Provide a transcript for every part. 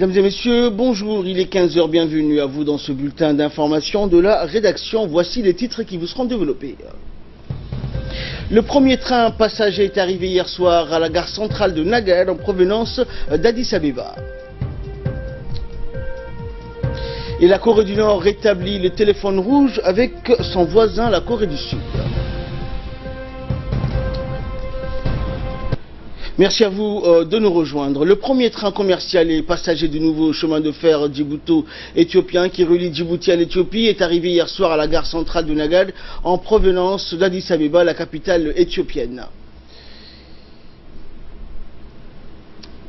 Mesdames et messieurs, bonjour, il est 15 h, bienvenue à vous dans ce bulletin d'information de la rédaction. Voici les titres qui vous seront développés. Le premier train passager est arrivé hier soir à la gare centrale de Naguère en provenance d'Addis Abeba. Et la Corée du Nord rétablit le téléphone rouge avec son voisin, la Corée du Sud. Merci à vous de nous rejoindre. Le premier train commercial et passager du nouveau chemin de fer djibouto-éthiopien qui relie Djibouti à l'Éthiopie est arrivé hier soir à la gare centrale de Naguère en provenance d'Addis Abeba, la capitale éthiopienne.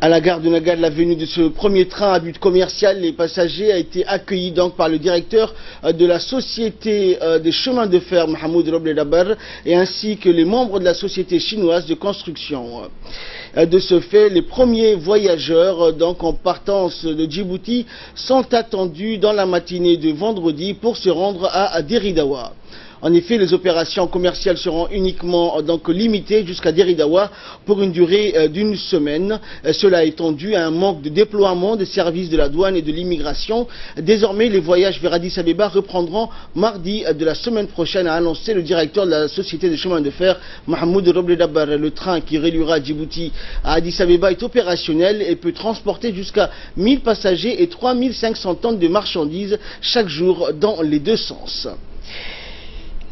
À la gare de Naguère, la venue de ce premier train à but commercial, les passagers a été accueillis donc par le directeur de la société des chemins de fer, Mahmoud Roble-Dabar, et ainsi que les membres de la société chinoise de construction. De ce fait, les premiers voyageurs donc en partance de Djibouti sont attendus dans la matinée de vendredi pour se rendre à Deridawa. En effet, les opérations commerciales seront uniquement donc limitées jusqu'à Deridawa pour une durée d'une semaine. Cela étant dû à un manque de déploiement des services de la douane et de l'immigration. Désormais, les voyages vers Addis Abeba reprendront mardi de la semaine prochaine, a annoncé le directeur de la société des chemins de fer, Mahmoud Roble-Dabar. Le train qui reliera Djibouti à Addis Abeba est opérationnel et peut transporter jusqu'à 1000 passagers et 3500 tonnes de marchandises chaque jour dans les deux sens.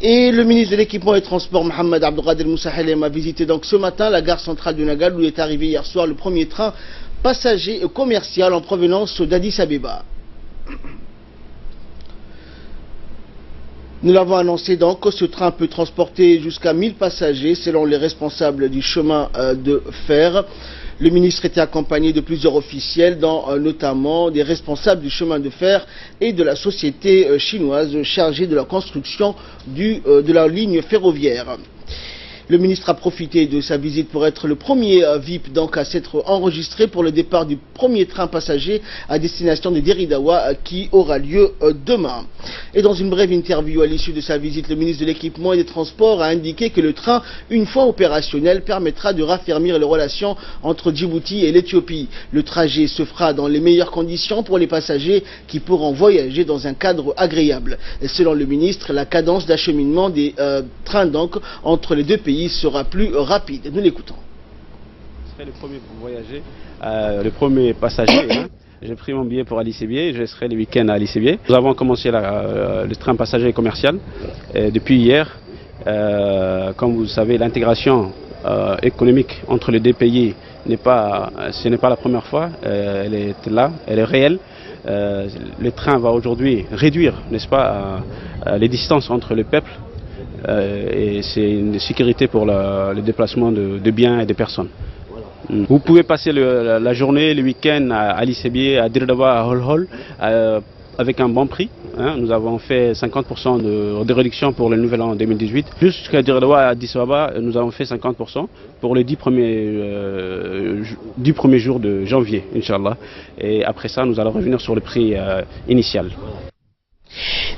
Et le ministre de l'Équipement et des Transports, Mohamed Abdelkader Moussa Helem, a visité donc ce matin la gare centrale de Naguère où est arrivé hier soir le premier train passager commercial en provenance d'Addis Abeba. Nous l'avons annoncé donc, ce train peut transporter jusqu'à 1000 passagers selon les responsables du chemin de fer. Le ministre était accompagné de plusieurs officiels, dont notamment des responsables du chemin de fer et de la société chinoise chargée de la construction de la ligne ferroviaire. Le ministre a profité de sa visite pour être le premier VIP donc à s'être enregistré pour le départ du premier train passager à destination de Deridawa qui aura lieu demain. Et dans une brève interview à l'issue de sa visite, le ministre de l'Équipement et des Transports a indiqué que le train, une fois opérationnel, permettra de raffermir les relations entre Djibouti et l'Éthiopie. Le trajet se fera dans les meilleures conditions pour les passagers qui pourront voyager dans un cadre agréable. Et selon le ministre, la cadence d'acheminement des trains donc entre les deux pays sera plus rapide. Nous l'écoutons. Je serai le premier pour voyager, le premier passager. J'ai pris mon billet pour Addis Abeba et je serai le week-end à Addis Abeba. Nous avons commencé le train passager commercial depuis hier. Comme vous savez, l'intégration économique entre les deux pays ce n'est pas la première fois. Elle est là, elle est réelle. Le train va aujourd'hui réduire, n'est-ce pas, les distances entre les peuples. Et c'est une sécurité pour le déplacement de biens et de personnes. Voilà. Vous pouvez passer la journée, le week-end à Addis Abeba, à Deridawa, à Hol avec un bon prix. Nous avons fait 50% de réduction pour le nouvel an 2018. Jusqu'à Deridawa, à Addis Abeba, nous avons fait 50% pour les 10 premiers jours de janvier, Inch'Allah. Et après ça, nous allons revenir sur le prix initial.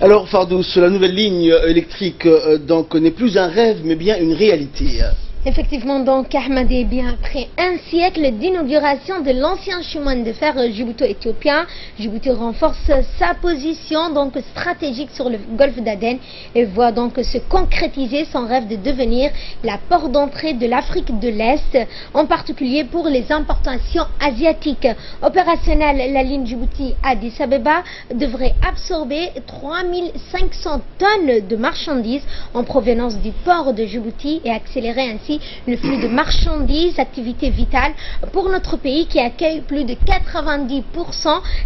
Alors Fardous, la nouvelle ligne électrique donc n'est plus un rêve mais bien une réalité. Effectivement, donc, Ahmed, est bien après un siècle d'inauguration de l'ancien chemin de fer djibouto-éthiopien, Djibouti renforce sa position donc stratégique sur le golfe d'Aden et voit donc se concrétiser son rêve de devenir la porte d'entrée de l'Afrique de l'Est, en particulier pour les importations asiatiques. Opérationnelle, la ligne Djibouti-Addis Abeba devrait absorber 3500 tonnes de marchandises en provenance du port de Djibouti et accélérer ainsi le flux de marchandises, activité vitale pour notre pays qui accueille plus de 90%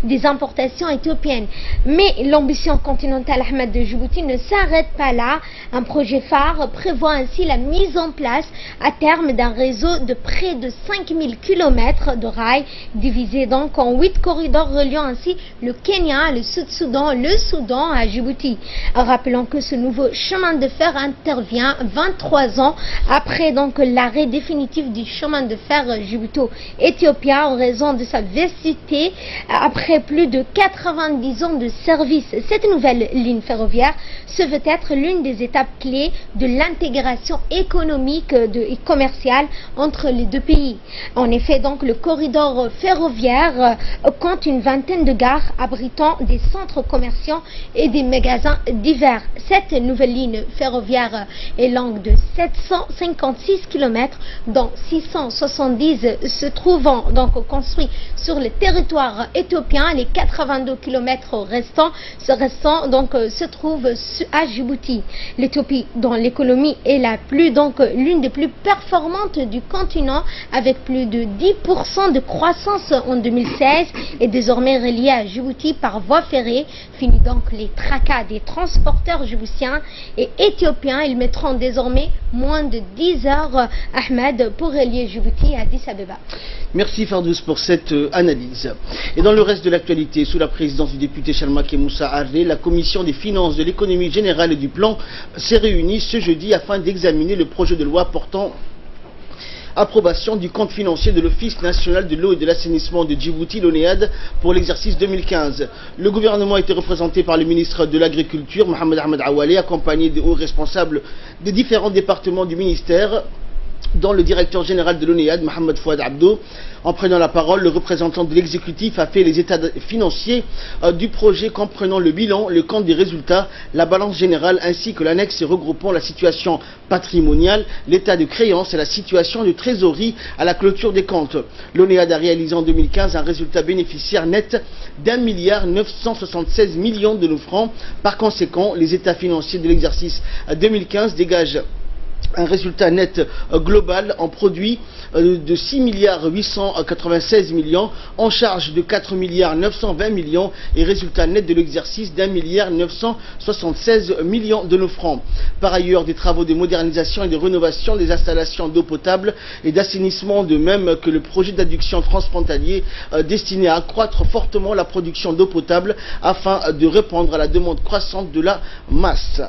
des importations éthiopiennes. Mais l'ambition continentale Ahmed de Djibouti ne s'arrête pas là. Un projet phare prévoit ainsi la mise en place à terme d'un réseau de près de 5000 km de rails, divisé donc en 8 corridors reliant ainsi le Kenya, le Sud-Soudan, le Soudan à Djibouti. Rappelons que ce nouveau chemin de fer intervient 23 ans après donc l'arrêt définitif du chemin de fer Djibouti-Éthiopien en raison de sa vestité après plus de 90 ans de service. Cette nouvelle ligne ferroviaire se veut être l'une des étapes clés de l'intégration économique et commerciale entre les deux pays. En effet, donc, le corridor ferroviaire compte une vingtaine de gares abritant des centres commerciaux et des magasins divers. Cette nouvelle ligne ferroviaire est longue de 756 km, dont 670 se trouvant donc construits sur le territoire éthiopien. Les 82 km restants se trouvent à Djibouti. L'Éthiopie, dont l'économie est l'une des plus performantes du continent, avec plus de 10% de croissance en 2016, est désormais reliée à Djibouti par voie ferrée. Fini donc les tracas des transporteurs djiboutiens et éthiopiens. Ils mettront désormais moins de 10 heures, Ahmed, pour relier Djibouti à Addis Abeba. Merci Fardous pour cette analyse. Et dans le reste de l'actualité, sous la présidence du député Chalmaké Moussa Arré, la commission des finances, de l'économie générale et du plan s'est réunie ce jeudi afin d'examiner le projet de loi portant approbation du compte financier de l'Office national de l'eau et de l'assainissement de Djibouti, l'ONEAD, pour l'exercice 2015. Le gouvernement était représenté par le ministre de l'Agriculture, Mohamed Ahmed Awale, accompagné des hauts responsables des différents départements du ministère, dont le directeur général de l'ONEAD, Mohamed Fouad Abdo. En prenant la parole, le représentant de l'exécutif a fait les états financiers du projet comprenant le bilan, le compte des résultats, la balance générale ainsi que l'annexe regroupant la situation patrimoniale, l'état de créance et la situation de trésorerie à la clôture des comptes. L'ONEAD a réalisé en 2015 un résultat bénéficiaire net d'1,976 milliard de nos francs. Par conséquent, les états financiers de l'exercice 2015 dégagent un résultat net global en produit de 6,896 milliards, en charge de 4,920 millions et résultat net de l'exercice d'1,976 milliard de nos francs. Par ailleurs, des travaux de modernisation et de rénovation des installations d'eau potable et d'assainissement, de même que le projet d'adduction transfrontalier destiné à accroître fortement la production d'eau potable afin de répondre à la demande croissante de la masse.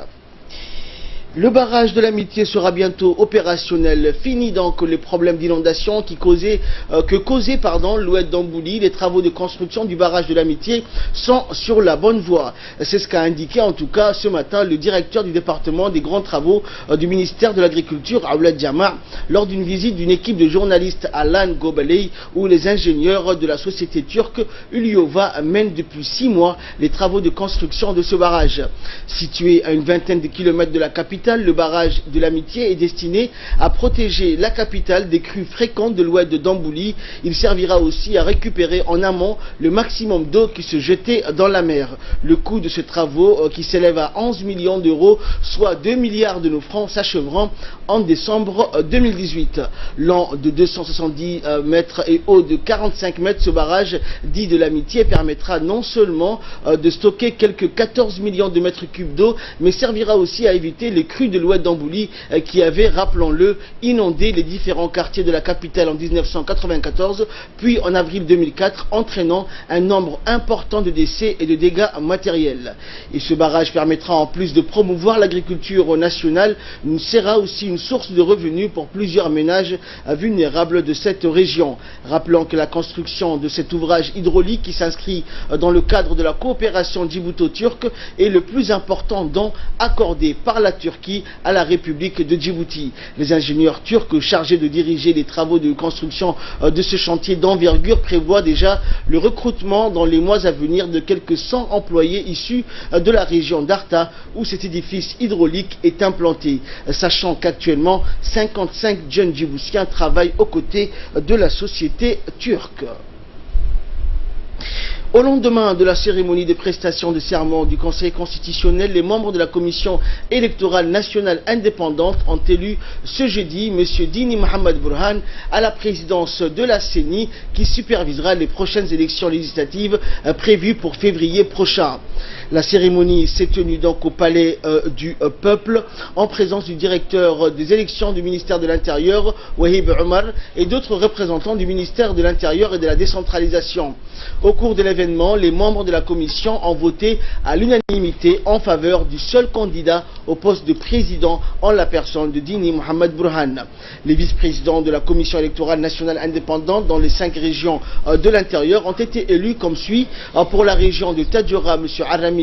Le barrage de l'Amitié sera bientôt opérationnel. Fini donc les problèmes d'inondation que causait l'oued d'Ambouli. Les travaux de construction du barrage de l'Amitié sont sur la bonne voie. C'est ce qu'a indiqué en tout cas ce matin le directeur du département des grands travaux du ministère de l'Agriculture, Aoulad Jama, lors d'une visite d'une équipe de journalistes à Lan Gobaley, où les ingénieurs de la société turque Ulyova mènent depuis 6 mois les travaux de construction de ce barrage. Situé à une vingtaine de kilomètres de la capitale, le barrage de l'Amitié est destiné à protéger la capitale des crues fréquentes de l'oued d'Ambouli. Il servira aussi à récupérer en amont le maximum d'eau qui se jetait dans la mer. Le coût de ces travaux, qui s'élève à 11 millions d'euros, soit 2 milliards de nos francs, s'achèveront en décembre 2018. Long de 270 mètres et haut de 45 mètres, ce barrage dit de l'Amitié permettra non seulement de stocker quelques 14 millions de mètres cubes d'eau, mais servira aussi à éviter les crues de l'oued d'Ambouli qui avait, rappelons-le, inondé les différents quartiers de la capitale en 1994, puis en avril 2004, entraînant un nombre important de décès et de dégâts matériels. Et ce barrage permettra, en plus de promouvoir l'agriculture nationale, sera aussi une source de revenus pour plusieurs ménages vulnérables de cette région. Rappelons que la construction de cet ouvrage hydraulique, qui s'inscrit dans le cadre de la coopération djibouto-turque, est le plus important don accordé par la Turquie à la République de Djibouti. Les ingénieurs turcs chargés de diriger les travaux de construction de ce chantier d'envergure prévoient déjà le recrutement dans les mois à venir de quelques 100 employés issus de la région d'Arta, où cet édifice hydraulique est implanté, sachant qu'actuellement 55 jeunes djiboutiens travaillent aux côtés de la société turque. Au lendemain de la cérémonie de prestation de serment du Conseil constitutionnel, les membres de la Commission électorale nationale indépendante ont élu ce jeudi M. Dini Mohamed Burhan à la présidence de la CENI, qui supervisera les prochaines élections législatives prévues pour février prochain. La cérémonie s'est tenue donc au palais du peuple en présence du directeur des élections du ministère de l'Intérieur, Wahib Omar, et d'autres représentants du ministère de l'Intérieur et de la décentralisation. Au cours de l'événement, les membres de la commission ont voté à l'unanimité en faveur du seul candidat au poste de président en la personne de Dini Mohamed Burhan. Les vice-présidents de la commission électorale nationale indépendante dans les 5 régions de l'intérieur ont été élus comme suit. Pour la région de Tadjoura, M. Aramis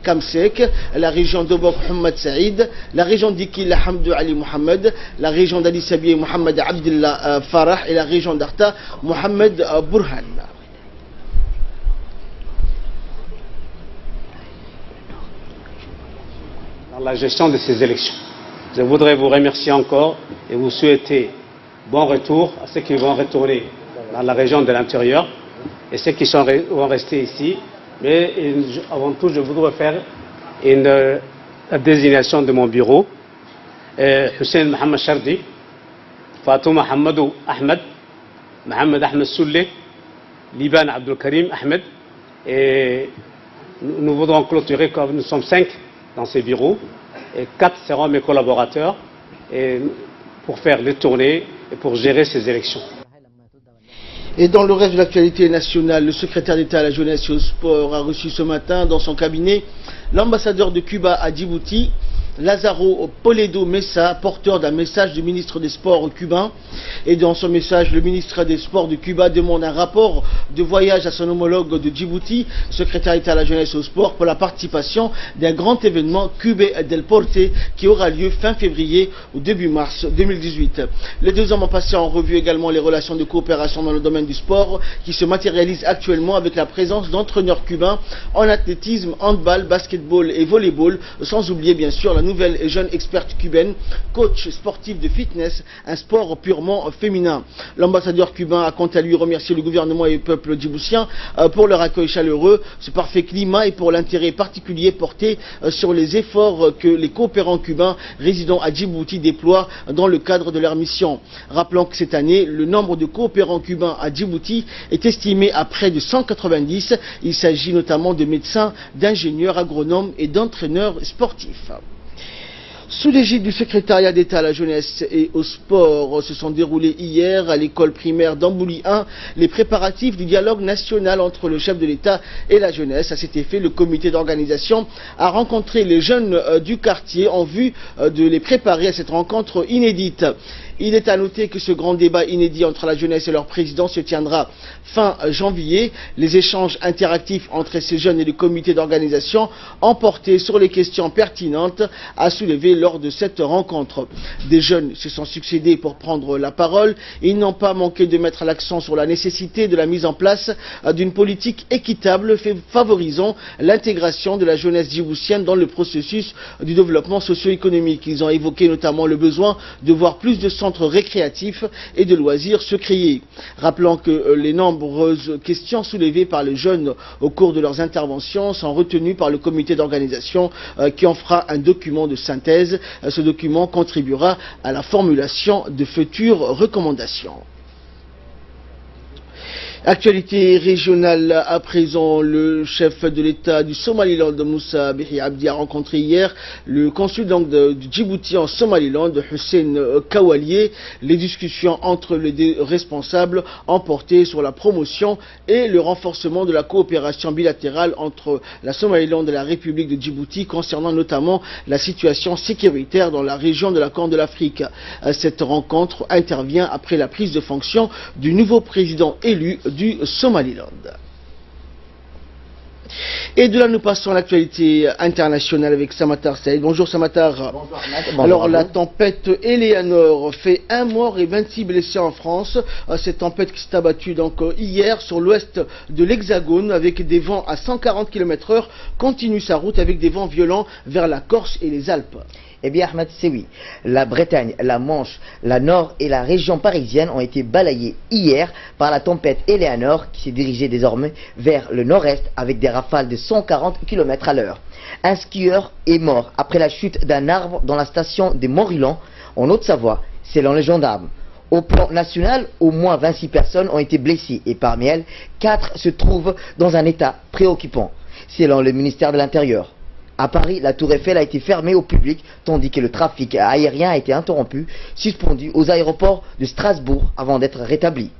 Kamsek, la région d'Obok, Mohamed Saïd, la région d'Ikil, Hamdou Ali Mohamed, la région d'Ali Sabié, Mohamed Abdullah Farah et la région d'Arta, Mohamed Burhan. Dans la gestion de ces élections, je voudrais vous remercier encore et vous souhaiter bon retour à ceux qui vont retourner dans la région de l'intérieur et ceux qui vont rester ici. Mais avant tout, je voudrais faire la désignation de mon bureau. Hussein Mohamed Chardi, Fatouma Hamadou Ahmed, Mohamed Ahmed Soulé, Liban Abdul Karim Ahmed. Et nous voudrons clôturer comme nous sommes 5 dans ces bureaux. Et 4 seront mes collaborateurs pour faire les tournées et pour gérer ces élections. Et dans le reste de l'actualité nationale, le secrétaire d'État à la jeunesse et au sport a reçu ce matin dans son cabinet l'ambassadeur de Cuba à Djibouti, Lazaro Poledo Messa, porteur d'un message du ministre des Sports cubain. Et dans son message, le ministre des Sports de Cuba demande un rapport de voyage à son homologue de Djibouti, secrétaire d'État à la jeunesse et au sport, pour la participation d'un grand événement Cube del Porte qui aura lieu fin février ou début mars 2018. Les 2 hommes ont passé en revue également les relations de coopération dans le domaine du sport qui se matérialisent actuellement avec la présence d'entraîneurs cubains en athlétisme, handball, basketball et volleyball, sans oublier bien sûr la nouvelle et jeune experte cubaine, coach sportif de fitness, un sport purement féminin. L'ambassadeur cubain a quant à lui remercié le gouvernement et le peuple djiboutien pour leur accueil chaleureux, ce parfait climat et pour l'intérêt particulier porté sur les efforts que les coopérants cubains résidant à Djibouti déploient dans le cadre de leur mission. Rappelons que cette année, le nombre de coopérants cubains à Djibouti est estimé à près de 190. Il s'agit notamment de médecins, d'ingénieurs, agronomes et d'entraîneurs sportifs. Sous l'égide du secrétariat d'État à la jeunesse et au sport, se sont déroulés hier à l'école primaire d'Ambouli 1 les préparatifs du dialogue national entre le chef de l'État et la jeunesse. À cet effet, le comité d'organisation a rencontré les jeunes du quartier en vue de les préparer à cette rencontre inédite. Il est à noter que ce grand débat inédit entre la jeunesse et leur président se tiendra fin janvier. Les échanges interactifs entre ces jeunes et le comité d'organisation ont porté sur les questions pertinentes à soulever lors de cette rencontre. Des jeunes se sont succédés pour prendre la parole et ils n'ont pas manqué de mettre l'accent sur la nécessité de la mise en place d'une politique équitable favorisant l'intégration de la jeunesse djiboutienne dans le processus du développement socio-économique. Ils ont évoqué notamment le besoin de voir plus de centres récréatifs et de loisirs se créer. Rappelons que les nombreuses questions soulevées par les jeunes au cours de leurs interventions sont retenues par le comité d'organisation qui en fera un document de synthèse. Ce document contribuera à la formulation de futures recommandations. Actualité régionale à présent, le chef de l'État du Somaliland, Moussa Bihi Abdi, a rencontré hier le consul du Djibouti en Somaliland, Hussein Kawalié. Les discussions entre les deux responsables ont porté sur la promotion et le renforcement de la coopération bilatérale entre la Somaliland et la République de Djibouti concernant notamment la situation sécuritaire dans la région de la Corne de l'Afrique. Cette rencontre intervient après la prise de fonction du nouveau président élu du Somaliland. Et de là, nous passons à l'actualité internationale avec Samatar Saïd. Bonjour Samatar. Bonjour Ahmed. Bonjour. Alors, la tempête Eleanor fait 1 mort et 26 blessés en France. Cette tempête qui s'est abattue donc hier sur l'ouest de l'Hexagone avec des vents à 140 km/h continue sa route avec des vents violents vers la Corse et les Alpes. Eh bien Ahmed, c'est oui. La Bretagne, la Manche, la Nord et la région parisienne ont été balayées hier par la tempête Eleanor qui s'est dirigée désormais vers le nord-est avec des rafales de 140 km/h. Un skieur est mort après la chute d'un arbre dans la station des Morillons en Haute-Savoie, selon les gendarmes. Au plan national, au moins 26 personnes ont été blessées et parmi elles, 4 se trouvent dans un état préoccupant. selon le ministère de l'Intérieur. À Paris, la Tour Eiffel a été fermée au public, tandis que le trafic aérien a été interrompu, suspendu aux aéroports de Strasbourg avant d'être rétabli.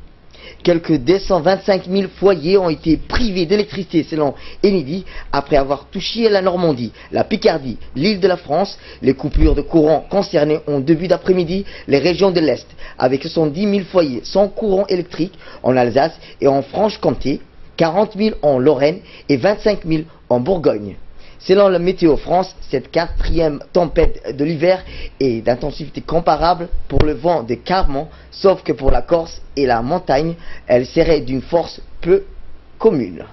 Quelques 225 000 foyers ont été privés d'électricité selon Enedis après avoir touché la Normandie, la Picardie, l'île de la France. Les coupures de courant concernées en début d'après-midi les régions de l'Est, avec 70 000 foyers sans courant électrique en Alsace et en Franche-Comté, 40 000 en Lorraine et 25 000 en Bourgogne. Selon la Météo France, cette quatrième tempête de l'hiver est d'intensité comparable pour le vent de Carman, sauf que pour la Corse et la montagne, elle serait d'une force peu commune.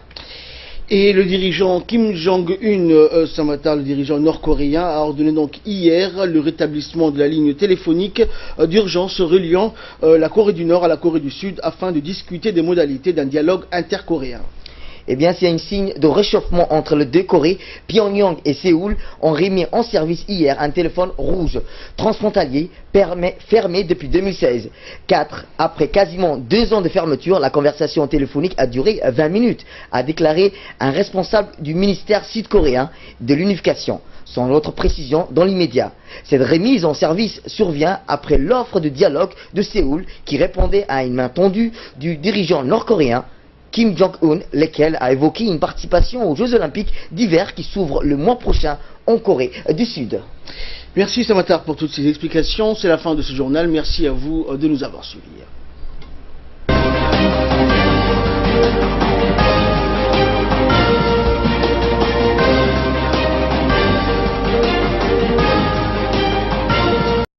Et le dirigeant Kim Jong-un, ce matin, le dirigeant nord-coréen, a ordonné donc hier le rétablissement de la ligne téléphonique d'urgence reliant la Corée du Nord à la Corée du Sud afin de discuter des modalités d'un dialogue intercoréen. Eh bien, c'est un signe de réchauffement entre les deux Corées. Pyongyang et Séoul ont remis en service hier un téléphone rouge transfrontalier fermé depuis 2016. Après quasiment 2 ans de fermeture, la conversation téléphonique a duré 20 minutes, a déclaré un responsable du ministère sud-coréen de l'unification, sans autre précision dans l'immédiat. Cette remise en service survient après l'offre de dialogue de Séoul qui répondait à une main tendue du dirigeant nord-coréen Kim Jong-un, lequel a évoqué une participation aux Jeux Olympiques d'hiver qui s'ouvrent le mois prochain en Corée du Sud. Merci Samatar pour toutes ces explications. C'est la fin de ce journal. Merci à vous de nous avoir suivis.